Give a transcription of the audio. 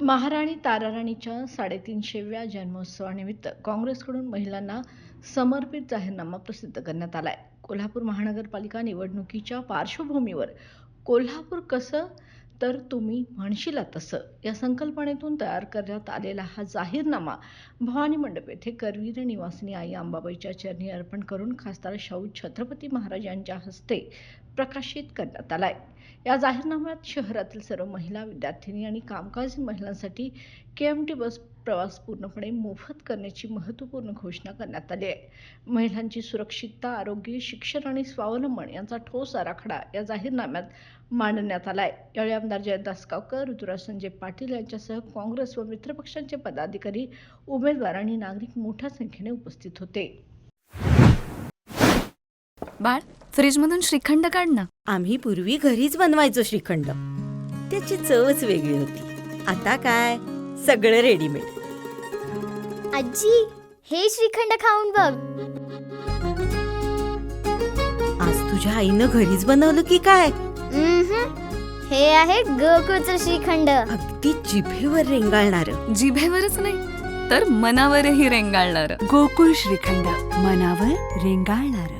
महाराणी ताराराणीच्या 350व्या जन्मोत्सवानिमित्त काँग्रेसकडून महिलांना समर्पित जाहीरनामा प्रसिद्ध करण्यात आलाय. कोल्हापूर महानगरपालिका निवडणुकीच्या पार्श्वभूमीवर कोल्हापूर कसं तर तुम्ही म्हणशीला तसं या संकल्पनेतून तयार करण्यात आलेला हा जाहीरनामा भवानी मंडप येथे करवीर निवासिनी आई अंबाबाईच्या चरणी अर्पण करून खासदार शाहू छत्रपती महाराज यांच्या हस्ते प्रकाशित करण्यात आलाय. या जाहीरनाम्यात शहरातील सर्व महिला, विद्यार्थिनी आणि कामकाजी महिलांसाठी KMT बस प्रवास पूर्णपणे मोफत करण्याची महत्त्वपूर्ण घोषणा करण्यात आली आहे. महिलांची सुरक्षितता, आरोग्य, शिक्षण आणि स्वावलंबन यांचा ठोस आराखडा या जाहीरनाम्यात मांडण्यात आलाय. यावेळी आमदार जयंत आसगावकर, ऋतुराज संजय पाटील यांच्यासह काँग्रेस व मित्रपक्षांचे पदाधिकारी, उमेदवार आणि नागरिक मोठ्या संख्येने उपस्थित होते. बाळ, फ्रीजमधून श्रीखंड काढ ना. आम्ही पूर्वी घरीच बनवायचो श्रीखंड. त्याची चवच वेगळी होती. आता काय सगळं रेडीमेड. आजी, हे श्रीखंड खाऊन बघ. आज तुझ्या आईनं घरीच बनवलं की काय? हे आहे गोकुळचं श्रीखंड. अगदी जिभेवर रेंगाळणार. जिभेवरच नाही तर मनावरही रेंगाळणार. गोकुळ श्रीखंड, मनावर रेंगाळणार.